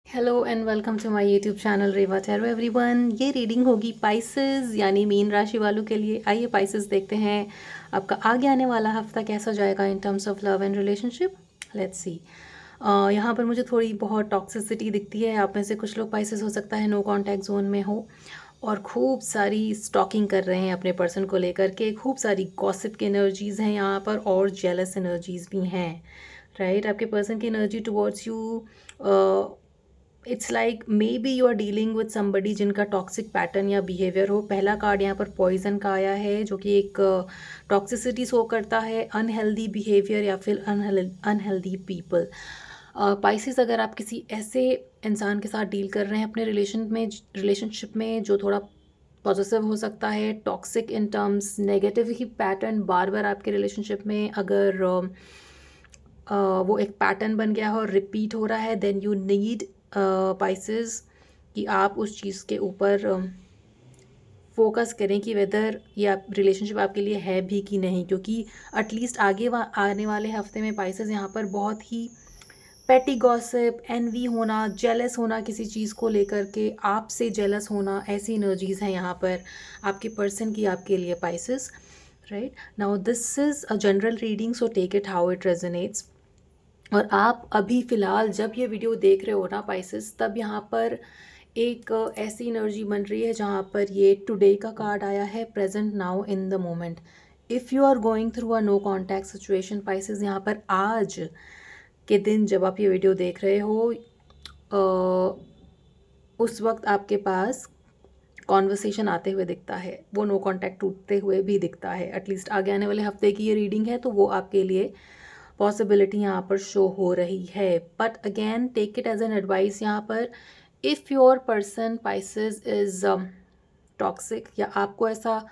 Hello and welcome to my YouTube channel Reva Tarot everyone. ये reading होगी Pisces यानी मीन राशि वालों के लिए। आइए पाइसेस देखते हैं आपका आगे आने वाला हफ्ता कैसा जाएगा in terms of love and relationship. Let's see. यहाँ पर मुझे थोड़ी बहुत टॉक्सिसिटी दिखती है। आप में से कुछ लोग पाइसेस हो सकता है नो कांटेक्ट जोन में हो और खूब सारी स्टॉकिंग कर रहे हैं अपने पर्सन को लेकर के। खूब सारी गॉसिप की एनर्जीज़ हैं यहाँ पर और जेलस एनर्जीज़ भी हैं। राइट, आपके पर्सन की energy towards you, it's like may be you are dealing with somebody जिनका टॉक्सिक पैटर्न या बिहेवियर हो। पहला कार्ड यहाँ पर पॉइजन का आया है जो कि एक टॉक्सिसिटी शो करता है, अनहेल्दी बिहेवियर या फिर अनहेल्दी पीपल। पाइसिस, अगर आप किसी ऐसे इंसान के साथ डील कर रहे हैं अपने रिलेशनशिप में जो थोड़ा पॉजिटिव हो सकता है, टॉक्सिक इन टर्म्स नेगेटिव ही पैटर्न बार बार आपके रिलेशनशिप में अगर वो एक पैटर्न बन गया हो और रिपीट हो रहा है, देन यू नीड पाइसेस कि आप उस चीज़ के ऊपर फोकस करें कि वेदर ये आप रिलेशनशिप आपके लिए है भी कि नहीं। क्योंकि एटलीस्ट आने वाले हफ्ते में पाइसेस यहाँ पर बहुत ही पेटी गॉसिप, एनवी होना, जेलस होना किसी चीज़ को लेकर के, आपसे जेलस होना, ऐसी एनर्जीज़ हैं यहाँ पर आपके पर्सन की आपके लिए Pisces. Right now this is a general reading, so take it how it resonates. और आप अभी फ़िलहाल जब ये वीडियो देख रहे हो ना पाइसेस, तब यहाँ पर एक ऐसी एनर्जी बन रही है जहाँ पर ये टुडे का कार्ड आया है, present now in the moment. If you are going through a no contact situation Pisces, यहाँ पर आज के दिन जब आप ये वीडियो देख रहे हो उस वक्त आपके पास कॉन्वर्सेशन आते हुए दिखता है, वो नो कॉन्टैक्ट टूटते हुए भी दिखता है। एटलीस्ट आगे आने वाले हफ्ते की ये रीडिंग है तो वो आपके लिए पॉसिबिलिटी यहाँ पर शो हो रही है। But again take it as an advice यहाँ पर। If your person Pisces is toxic या आपको ऐसा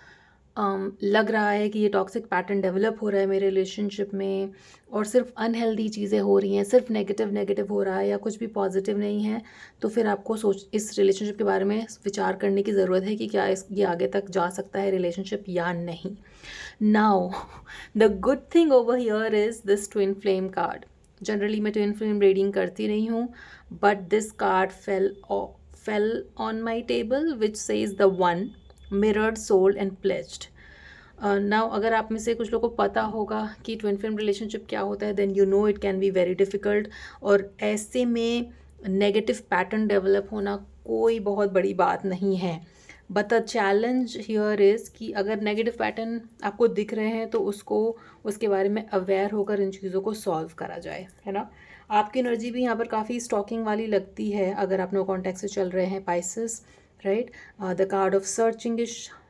लग रहा है कि ये टॉक्सिक पैटर्न डेवलप हो रहा है मेरे रिलेशनशिप में और सिर्फ अनहेल्दी चीज़ें हो रही हैं, सिर्फ नेगेटिव नेगेटिव हो रहा है या कुछ भी पॉजिटिव नहीं है, तो फिर आपको इस रिलेशनशिप के बारे में विचार करने की ज़रूरत है कि क्या ये आगे तक जा सकता है रिलेशनशिप या नहीं। Now the good thing over here is this twin flame card. Generally मैं ट्विन फ्लेम रीडिंग करती नहीं हूँ, but this card fell on my table which says the one mirrored soul and pledged. Now अगर आप में से कुछ लोगों को पता होगा कि ट्विन फ्लेम रिलेशनशिप क्या होता है, then you know it can be very difficult. और ऐसे में नेगेटिव पैटर्न डेवलप होना कोई बहुत बड़ी बात नहीं है। But the challenge here is कि अगर नेगेटिव पैटर्न आपको दिख रहे हैं तो उसके बारे में अवेयर होकर इन चीज़ों को सॉल्व करा जाए, है ना। आपकी एनर्जी भी यहाँ पर काफ़ी स्टॉकिंग वाली लगती है अगर आप नो कॉन्टैक्ट से चल रहे हैं Pisces. Right, the card of searching is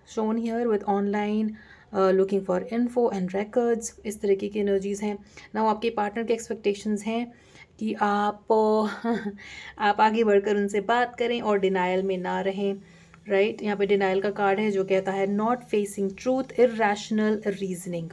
shown here with online looking for info and records, इस तरीके की एनर्जीज़ हैं ना। आपके पार्टनर के एक्सपेक्टेशंस हैं कि आप आप आगे बढ़कर उनसे बात करें और डिनायल में ना रहें। राइट, यहाँ पे डिनायल का कार्ड है जो कहता है not facing truth, irrational reasoning.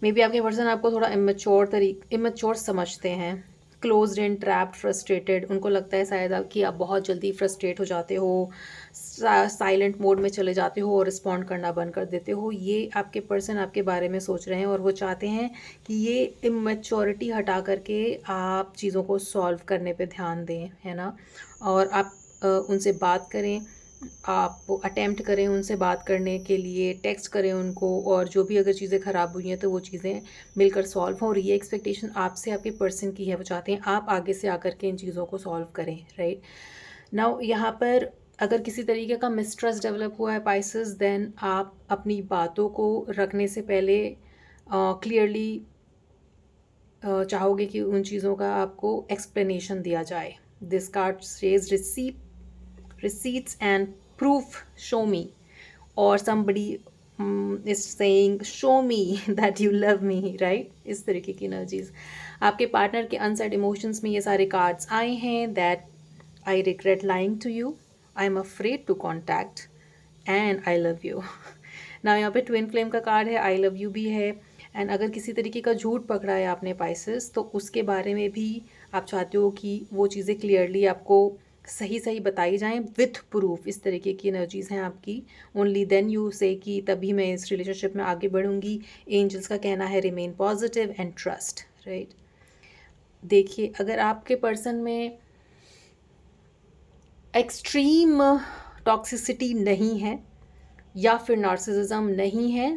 May be आपके पर्सन आपको थोड़ा इमेच्योर समझते हैं, क्लोज्ड एंड ट्रैप्ड, फ्रस्ट्रेटेड। उनको लगता है शायद कि आप बहुत जल्दी फ्रस्ट्रेट हो जाते हो, साइलेंट मोड में चले जाते हो और रिस्पॉन्ड करना बंद कर देते हो। ये आपके पर्सन आपके बारे में सोच रहे हैं और वो चाहते हैं कि ये इमेच्योरिटी हटा करके आप चीज़ों को सॉल्व करने पे ध्यान दें, है ना। और आप उनसे बात करें, आप अटेम्प्ट करें उनसे बात करने के लिए, टेक्स्ट करें उनको, और जो भी अगर चीज़ें ख़राब हुई हैं तो वो चीज़ें मिलकर सॉल्व हों। और ये एक्सपेक्टेशन आपसे आपके पर्सन की है, वो चाहते हैं आप आगे से आकर के इन चीज़ों को सॉल्व करें। राइट नाउ यहाँ पर अगर किसी तरीके का मिसट्रस्ट डेवलप हुआ है पाइसेस, देन आप अपनी बातों को रखने से पहले क्लियरली चाहोगे कि उन चीज़ों का आपको एक्सप्लेनेशन दिया जाए। This card says receipts and proof, show me, or somebody is saying show me that you love me, right। इस तरीके की एनर्जीज आपके पार्टनर के अनसेड इमोशंस में ये सारे कार्ड्स आए हैं। That I regret lying to you, I am afraid to contact and I love you. ना यहाँ पे ट्विन फ्लेम का कार्ड है, आई लव यू भी है। एंड अगर किसी तरीके का झूठ पकड़ा है आपने पाइसेस, तो उसके बारे में भी आप चाहते हो कि वो चीज़ें क्लियरली आपको सही सही बताई जाएं विथ प्रूफ। इस तरीके की एनर्जीज़ हैं आपकी। ओनली देन यू से कि तभी मैं इस रिलेशनशिप में आगे बढ़ूंगी। एंजल्स का कहना है remain positive and trust. Right, देखिए अगर आपके पर्सन में एक्सट्रीम टॉक्सिसिटी नहीं है या फिर नार्सिसिज्म नहीं है,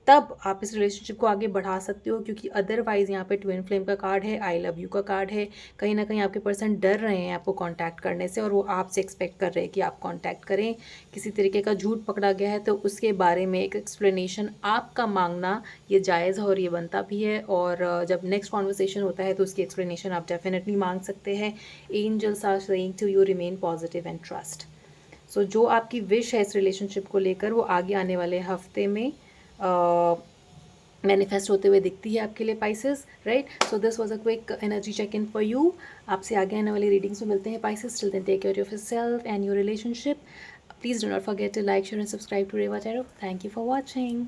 तब आप इस रिलेशनशिप को आगे बढ़ा सकते हो, क्योंकि अदरवाइज़ यहाँ पे ट्विन फ्लेम का कार्ड है, आई लव यू का कार्ड है। कहीं ना कहीं आपके पर्सन डर रहे हैं आपको कांटेक्ट करने से, और वो आपसे एक्सपेक्ट कर रहे हैं कि आप कांटेक्ट करें। किसी तरीके का झूठ पकड़ा गया है तो उसके बारे में एक एक्सप्लेनेशन आपका मांगना ये जायज़ है और ये बनता भी है। और जब नेक्स्ट कॉन्वर्सेशन होता है तो उसकी एक्सप्लेनेशन आप डेफिनेटली मांग सकते हैं। Angels are saying to you remain positive and trust. So जो आपकी विश है इस रिलेशनशिप को लेकर, वो आगे आने वाले हफ्ते में मैनिफेस्ट होते हुए दिखती है आपके लिए Pisces, right. So this was a quick energy check in for you. आपसे आगे आने वाली रीडिंग्स में मिलते हैं Pisces. Till then take care of yourself and your relationship. Please do not forget to like, share and subscribe to Reva Tarot. Thank you for watching.